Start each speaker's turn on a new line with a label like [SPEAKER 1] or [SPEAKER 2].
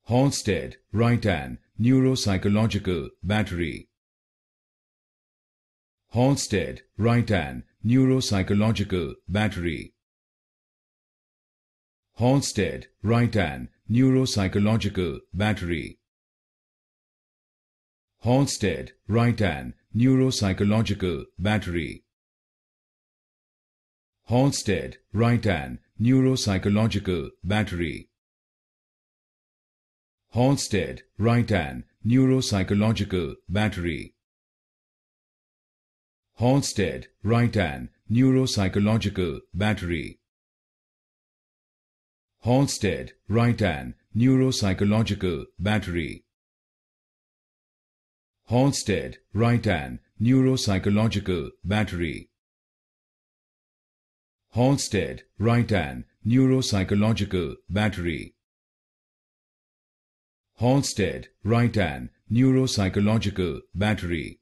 [SPEAKER 1] Halstead-Reitan Neuropsychological Battery. Halstead-Reitan Neuropsychological Battery. Halstead-Reitan Neuropsychological Battery. Halstead-Reitan Neuropsychological Battery. Halstead-Reitan Neuropsychological Battery. Halstead-Reitan Neuropsychological Battery. Halstead-Reitan Neuropsychological Battery. Halstead-Reitan Neuropsychological Battery. Halstead-Reitan Neuropsychological Battery. Halstead-Reitan Neuropsychological Battery. Halstead-Reitan Neuropsychological Battery.